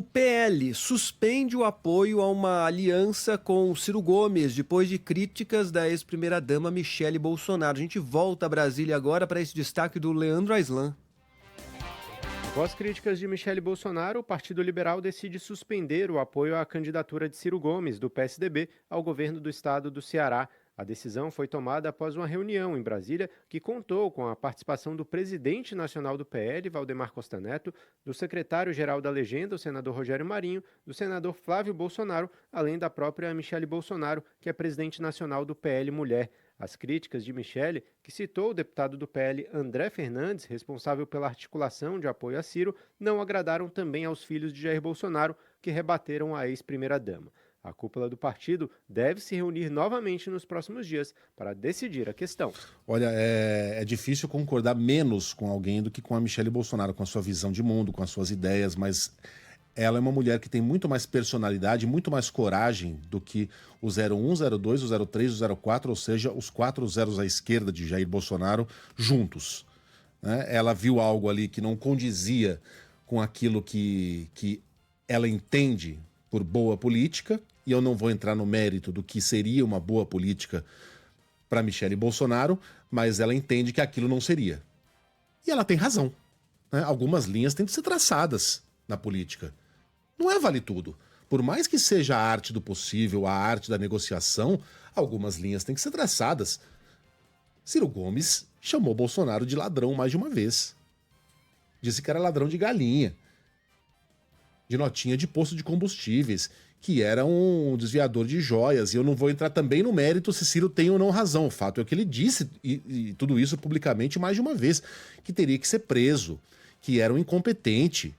O PL suspende o apoio a uma aliança com Ciro Gomes depois de críticas da ex-primeira-dama Michele Bolsonaro. A gente volta a Brasília agora para esse destaque do Leandro Aislan. Após críticas de Michele Bolsonaro, o Partido Liberal decide suspender o apoio à candidatura de Ciro Gomes, do PSDB, ao governo do estado do Ceará. A decisão foi tomada após uma reunião em Brasília que contou com a participação do presidente nacional do PL, Valdemar Costa Neto, do secretário-geral da Legenda, o senador Rogério Marinho, do senador Flávio Bolsonaro, além da própria Michele Bolsonaro, que é presidente nacional do PL Mulher. As críticas de Michele, que citou o deputado do PL André Fernandes, responsável pela articulação de apoio a Ciro, não agradaram também aos filhos de Jair Bolsonaro, que rebateram a ex-primeira-dama. A cúpula do partido deve se reunir novamente nos próximos dias para decidir a questão. Olha, é difícil concordar menos com alguém do que com a Michele Bolsonaro, com a sua visão de mundo, com as suas ideias, mas ela é uma mulher que tem muito mais personalidade, muito mais coragem do que o 01, 02, o 03, o 04, ou seja, os 4 zeros à esquerda de Jair Bolsonaro juntos. Né? Ela viu algo ali que não condizia com aquilo que ela entende por boa política, e eu não vou entrar no mérito do que seria uma boa política para Michele Bolsonaro, mas ela entende que aquilo não seria. E ela tem razão. Né? Algumas linhas têm que ser traçadas na política. Não é vale tudo. Por mais que seja a arte do possível, a arte da negociação, algumas linhas têm que ser traçadas. Ciro Gomes chamou Bolsonaro de ladrão mais de uma vez. Disse que era ladrão de galinha, de notinha de posto de combustíveis, que era um desviador de joias. E eu não vou entrar também no mérito se Ciro tem ou não razão. O fato é que ele disse, e tudo isso publicamente mais de uma vez, que teria que ser preso, que era um incompetente.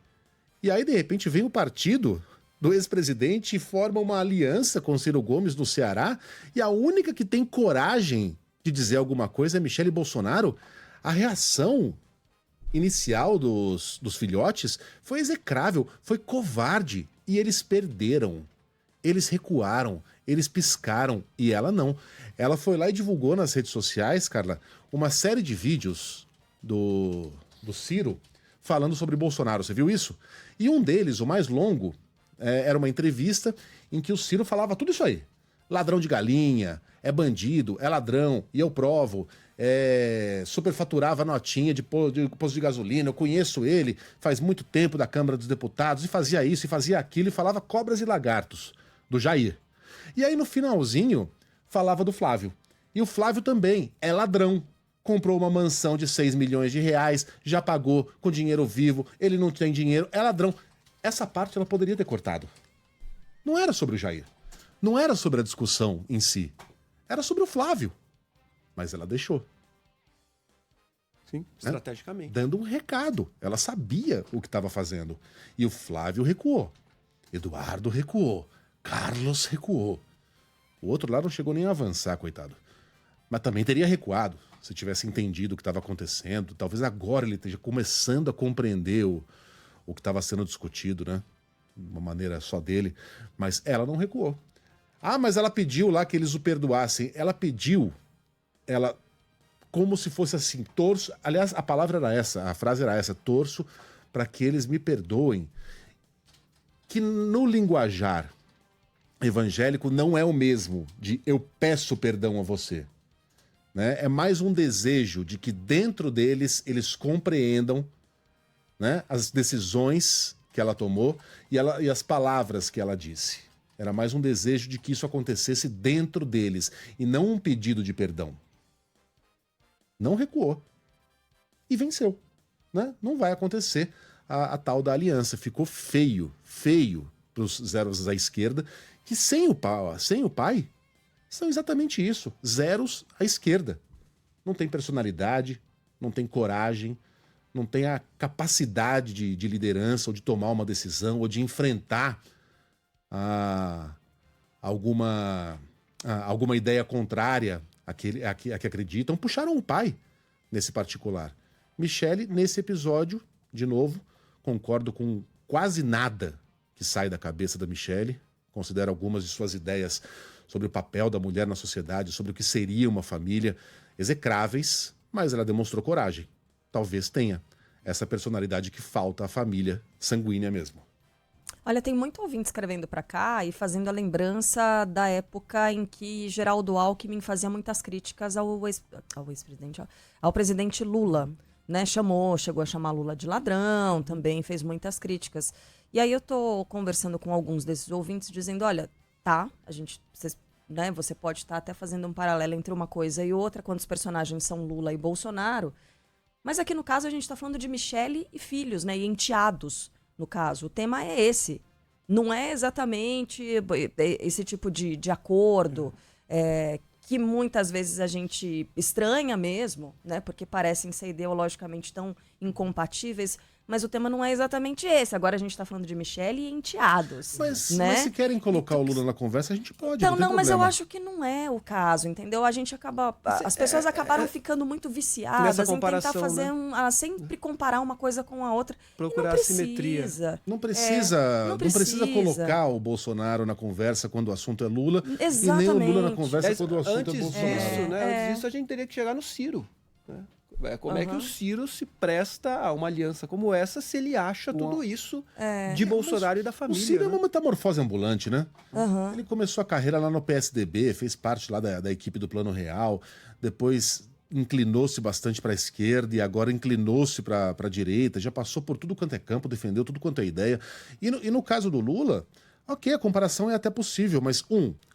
E aí, de repente, vem o partido do ex-presidente e forma uma aliança com Ciro Gomes no Ceará, e a única que tem coragem de dizer alguma coisa é Michele Bolsonaro. A reação inicial dos filhotes foi execrável, foi covarde, e eles perderam. Eles recuaram, eles piscaram, e ela não. Ela foi lá e divulgou nas redes sociais, Carla, uma série de vídeos do Ciro falando sobre Bolsonaro. Você viu isso? E um deles, o mais longo, era uma entrevista em que o Ciro falava tudo isso aí. Ladrão de galinha, é bandido, é ladrão, e eu provo, superfaturava notinha de posto de gasolina, eu conheço ele, faz muito tempo da Câmara dos Deputados, e fazia isso, e fazia aquilo, e falava cobras e lagartos, do Jair. E aí no finalzinho, falava do Flávio. E o Flávio também é ladrão. Comprou uma mansão de 6 milhões de reais, já pagou com dinheiro vivo, ele não tem dinheiro, é ladrão. Essa parte ela poderia ter cortado. Não era sobre o Jair. Não era sobre a discussão em si. Era sobre o Flávio. Mas ela deixou. Sim, estrategicamente. Dando um recado. Ela sabia o que estava fazendo. E o Flávio recuou. Eduardo recuou. Carlos recuou. O outro lá não chegou nem a avançar, coitado. Mas também teria recuado se tivesse entendido o que estava acontecendo. Talvez agora ele esteja começando a compreender o que estava sendo discutido, né? De uma maneira só dele. Mas ela não recuou. Ah, mas ela pediu lá que eles o perdoassem. Ela pediu, como se fosse assim, torço. Aliás, a palavra era essa, a frase era essa: torço para que eles me perdoem. Que no linguajar evangélico não é o mesmo de eu peço perdão a você. Né? É mais um desejo de que dentro deles eles compreendam, né, as decisões que ela tomou e as palavras que ela disse. Era mais um desejo de que isso acontecesse dentro deles e não um pedido de perdão. Não recuou. E venceu. Né? Não vai acontecer a tal da aliança. Ficou feio para os zeros à esquerda, que sem o pai são exatamente isso, zeros à esquerda. Não tem personalidade, não tem coragem, não tem a capacidade de liderança ou de tomar uma decisão ou de enfrentar alguma ideia contrária a que acreditam. Puxaram o pai nesse particular. Michele, nesse episódio, de novo, concordo com quase nada que sai da cabeça da Michele. Considero algumas de suas ideias sobre o papel da mulher na sociedade, sobre o que seria uma família, execráveis, mas ela demonstrou coragem. Talvez tenha essa personalidade que falta à família sanguínea mesmo. Olha, tem muito ouvinte escrevendo para cá e fazendo a lembrança da época em que Geraldo Alckmin fazia muitas críticas ao ex-presidente, ao presidente Lula, né? Chegou a chamar Lula de ladrão, também fez muitas críticas. E aí eu tô conversando com alguns desses ouvintes dizendo, olha, tá, né, você pode estar até fazendo um paralelo entre uma coisa e outra quando os personagens são Lula e Bolsonaro, mas aqui no caso a gente está falando de Michele e filhos, né, e enteados. No caso, o tema é esse. Não é exatamente esse tipo de acordo que muitas vezes a gente estranha mesmo, né? Porque parecem ser ideologicamente tão incompatíveis, mas o tema não é exatamente esse. Agora a gente está falando de Michele e enteados. Mas né? se querem colocar o Lula na conversa, a gente pode. Então, não, mas eu problema. acho que não é o caso, entendeu? A gente acaba. As pessoas acabaram ficando muito viciadas Nessa em tentar comparação, fazer né? sempre comparar uma coisa com a outra. Procurar E não assimetria. precisa. Não precisa, não não precisa precisa. colocar o Bolsonaro na conversa quando o assunto é Lula e nem o Exatamente. Lula na conversa Mas quando o assunto é antes Bolsonaro. disso, né? Antes disso, a gente teria que chegar no Ciro. Né? Como é que o Ciro se presta a uma aliança como essa se ele acha tudo isso de Bolsonaro e da O família? Ciro é né? uma metamorfose ambulante, né? Ele começou a carreira lá no PSDB, fez parte lá da equipe do Plano Real, depois inclinou-se bastante para a esquerda e agora inclinou-se para a direita, já passou por tudo quanto é campo, defendeu tudo quanto é ideia. E no caso do Lula, ok, a comparação é até possível, mas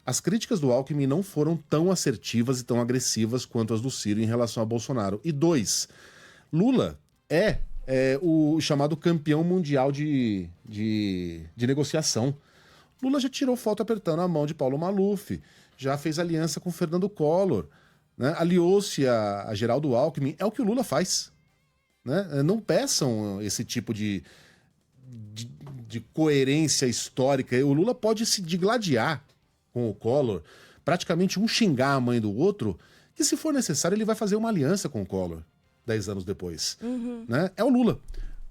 as críticas do Alckmin não foram tão assertivas e tão agressivas quanto as do Ciro em relação a Bolsonaro. E 2, Lula é o chamado campeão mundial de negociação. Lula já tirou foto apertando a mão de Paulo Maluf, já fez aliança com Fernando Collor, né? Aliou-se a Geraldo Alckmin. É o que o Lula faz. Né? Não peçam esse tipo de coerência histórica. O Lula pode se digladiar com o Collor, praticamente um xingar a mãe do outro, que se for necessário ele vai fazer uma aliança com o Collor 10 anos depois. Né? É o Lula.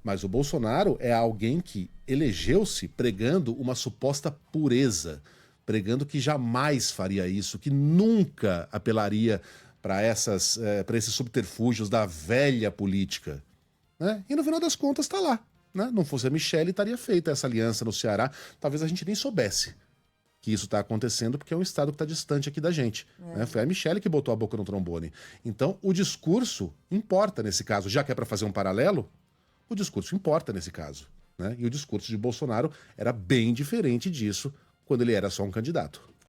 Mas o Bolsonaro é alguém que elegeu-se pregando uma suposta pureza, pregando que jamais faria isso, que nunca apelaria para esses subterfúgios da velha política. Né? E no final das contas está lá. Né? Não fosse a Michele, estaria feita essa aliança no Ceará. Talvez a gente nem soubesse que isso está acontecendo, porque é um estado que está distante aqui da gente. Né? Foi a Michele que botou a boca no trombone. Então, o discurso importa nesse caso. Já que é para fazer um paralelo, o discurso importa nesse caso. Né? E o discurso de Bolsonaro era bem diferente disso quando ele era só um candidato.